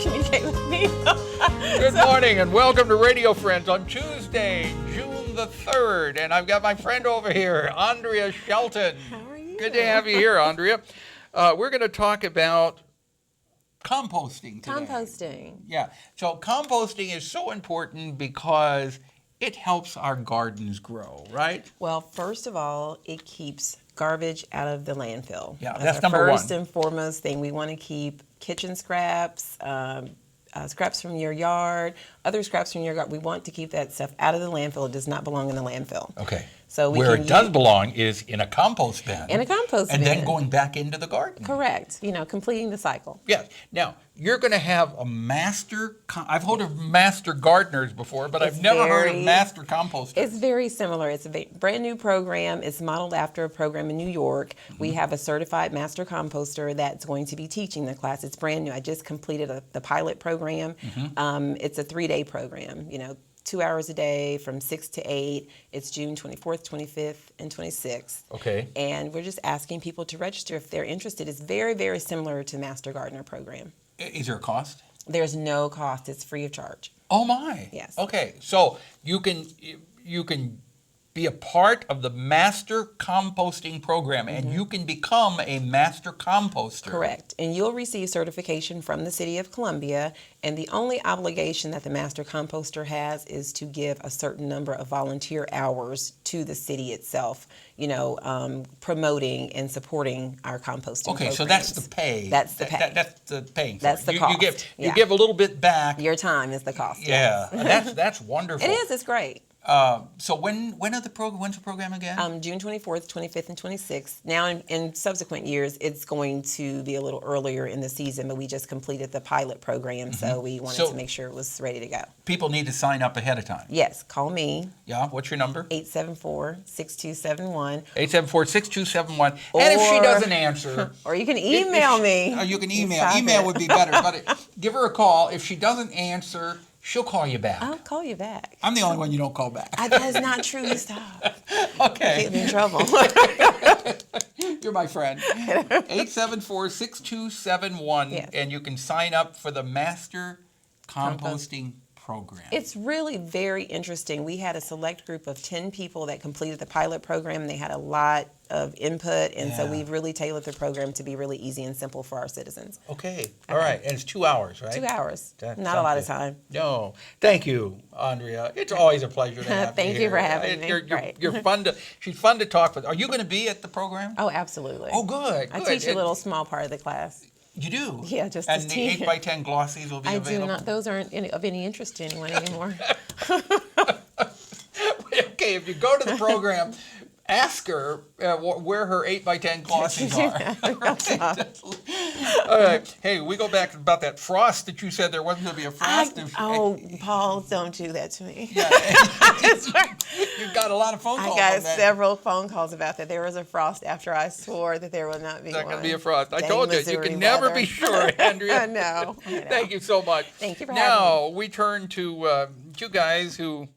Communicate with me. Good morning and welcome to Radio Friends on Tuesday, June the 3rd. And I've got my friend over here, ANDREA Shelton. How are you? Good to have you here, ANDREA. We're going to talk about composting today. Composting. Yeah. So composting is so important because it helps our gardens grow, right? Well, first of all, it keeps garbage out of the landfill. Yeah, that's our number one. First and foremost thing. We want to keep kitchen scraps, scraps from your yard, other scraps from your garden. We want to keep that stuff out of the landfill. It does not belong in the landfill. Okay. So where it does belong is in a compost bin. In a compost bin. And then going back into the garden. Correct. You know, completing the cycle. Yes. Now, you're going to have a I've heard of master gardeners before, but I've never heard of master composters. It's very similar. It's a brand new program. It's modeled after a program in New York. Mm-hmm. We have a certified master composter that's going to be teaching the class. It's brand new. I just completed the pilot program. Mm-hmm. It's a 3-day program, 2 hours a day from 6 to 8. It's June 24th, 25th, and 26th. Okay. And we're just asking people to register if they're interested. It's very, very similar to Master Gardener program. Is there a cost? There's no cost. It's free of charge. Oh my. Yes. Okay. So you can be a part of the master composting program, and you can become a master composter. Correct. And you'll receive certification from the City of Columbia, and the only obligation that the master composter has is to give a certain number of volunteer hours to the city itself, promoting and supporting our composting Okay, programs. so that's the pay. That's the pay. That's the paying. That's the cost. You give a little bit back. Your time is the cost. Yeah, Yes. that's wonderful. It is. It's great. So when's the program again? June 24th, 25th, and 26th. Now, in subsequent years, it's going to be a little earlier in the season, but we just completed the pilot program, so we wanted to make sure it was ready to go. People need to sign up ahead of time. Yes, call me. Yeah, what's your number? 874-6271. 874-6271. And if she doesn't answer... Or you can email me. You can email. Email would be better, but give her a call. If she doesn't answer... she'll call you back. I'll call you back. I'm the only one you don't call back. That is not true. You stop. Okay. Get me in trouble. You're my friend. 874-6271, Yes. and you can sign up for the Master Composting Program. It's really very interesting. We had a select group of 10 people that completed the pilot program. They had a lot of input, and so we've really tailored the program to be really easy and simple for our citizens. Okay. All right. And it's 2 hours, right? 2 hours. That's Not a lot of time. No. Thank you, ANDREA. It's always a pleasure to have you Thank you for here. having me. You're fun to. She's fun to talk with. Are you going to be at the program? Oh, absolutely. Oh, good. I teach a little small part of the class. You do? Yeah, just and to the teach. 8x10 glossies will be available? I do not. Those aren't of any interest to anyone anymore. Okay, if you go to the program, ask her where her 8x10 glossies are. All right. Hey, we go back about that frost that you said there wasn't going to be a frost. Paul, don't do that to me. Yeah. You've got a lot of phone calls. I got on that. several phone calls about that. There was a frost after I swore that there would not be There's one. not going to be a frost. I Dang told you, you Missouri can never weather. be sure, ANDREA. I know. Thank you so much. Thank you for having Now, we turn to two guys who,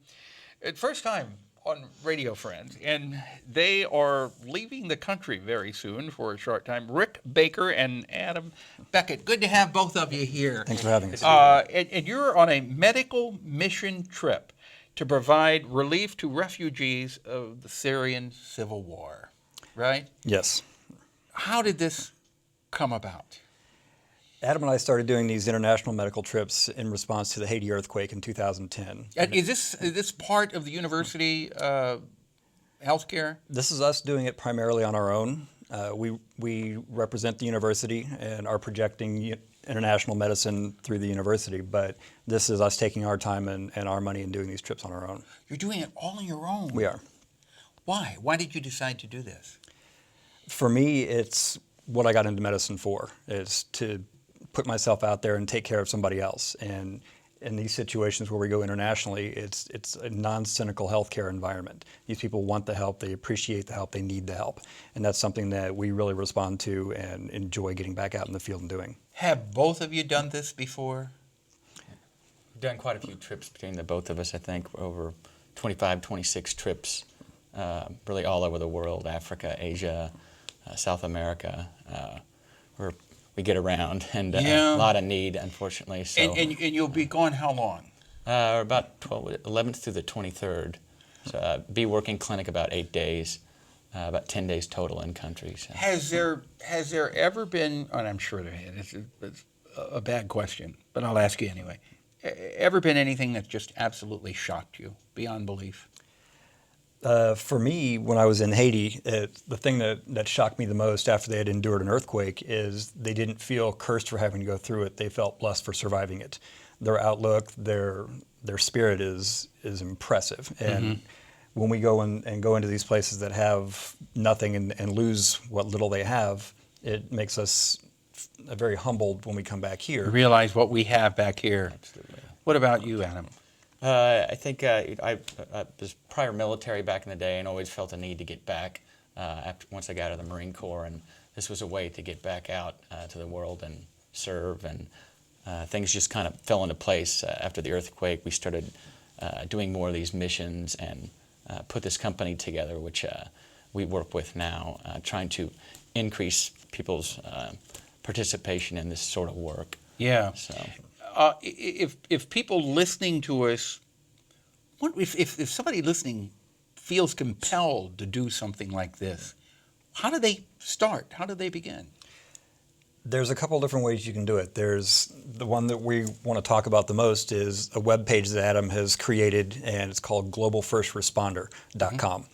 first time on Radio Friends, and they are leaving the country very soon for a short time. Rick Baker and Adam Beckett. Good to have both of you here. Thanks for having us. And you're on a medical mission trip to provide relief to refugees of the Syrian civil war, right? Yes. How did this come about? Adam and I started doing these international medical trips in response to the Haiti earthquake in 2010. Is this part of the university healthcare? This is us doing it primarily on our own. We represent the university and are projecting international medicine through the university, but this is us taking our time and our money and doing these trips on our own. You're doing it all on your own? We are. Why? Why did you decide to do this? For me, it's what I got into medicine for, is to put myself out there and take care of somebody else. And in these situations where we go internationally, it's a non-cynical healthcare environment. These people want the help, they appreciate the help, they need the help. And that's something that we really respond to and enjoy getting back out in the field and doing. Have both of you done this before? Done quite a few trips between the both of us, I think, over 25, 26 trips, really all over the world, Africa, Asia, South America, where we get around, and a lot of need, unfortunately. So, And you'll be gone how long? About 11th through the 23rd. So, be working clinic about 8 days, about 10 days total in countries. So. Has there ever been, and I'm sure there has, it's a bad question, but I'll ask you anyway, ever been anything that just absolutely shocked you beyond belief? For me, when I was in Haiti, the thing that shocked me the most after they had endured an earthquake is they didn't feel cursed for having to go through it. They felt blessed for surviving it. Their outlook, their spirit is impressive. And when we go and go into these places that have nothing and lose what little they have, it makes us very humbled when we come back here. Realize what we have back here. Absolutely. What about you, Adam? I think I was prior military back in the day and always felt a need to get back once I got out of the Marine Corps, and this was a way to get back out to the world and serve, and things just kind of fell into place after the earthquake. We started doing more of these missions and put this company together, which we work with now, trying to increase people's participation in this sort of work. Yeah. So. If people listening to us, if somebody listening feels compelled to do something like this, how do they start? How do they begin? There's a couple different ways you can do it. There's the one that we want to talk about the most is a web page that Adam has created, and it's called globalfirstresponder.com.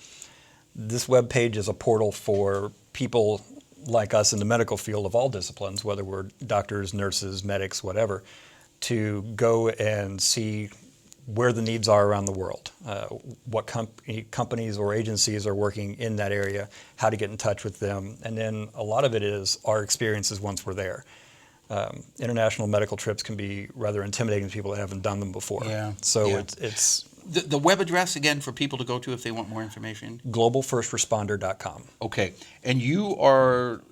This web page is a portal for people like us in the medical field of all disciplines, whether we're doctors, nurses, medics, whatever, to go and see where the needs are around the world, what companies or agencies are working in that area, how to get in touch with them, and then a lot of it is our experiences once we're there. International medical trips can be rather intimidating to people that haven't done them before. Yeah. So Yeah. it's The web address again for people to go to if they want more information. globalfirstresponder.com. Okay, and you're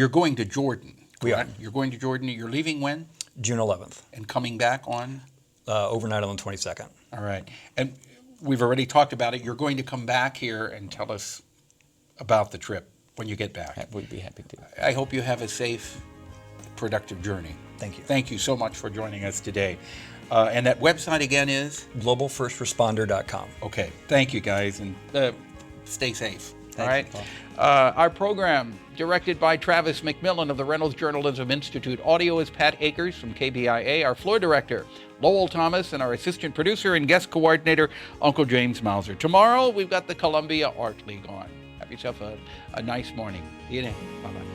going to Jordan. We are. correct? You're going to Jordan. You're leaving when? June 11th, And coming back on? overnight on the 22nd. All right. And we've already talked about it. You're going to come back here and tell us about the trip when you get back. We'd be happy to. I hope you have a safe, productive journey. Thank you. Thank you so much for joining us today. And that website again is? globalfirstresponder.com. Okay. Thank you, guys, and stay safe. All right. Thanks, Paul. Our program, directed by Travis McMillan of the Reynolds Journalism Institute. Audio is Pat Akers from KBIA. Our floor director, Lowell Thomas, and our assistant producer and guest coordinator, Uncle James Mauser. Tomorrow, we've got the Columbia Art League on. Have yourself a nice morning. See you then. Bye-bye.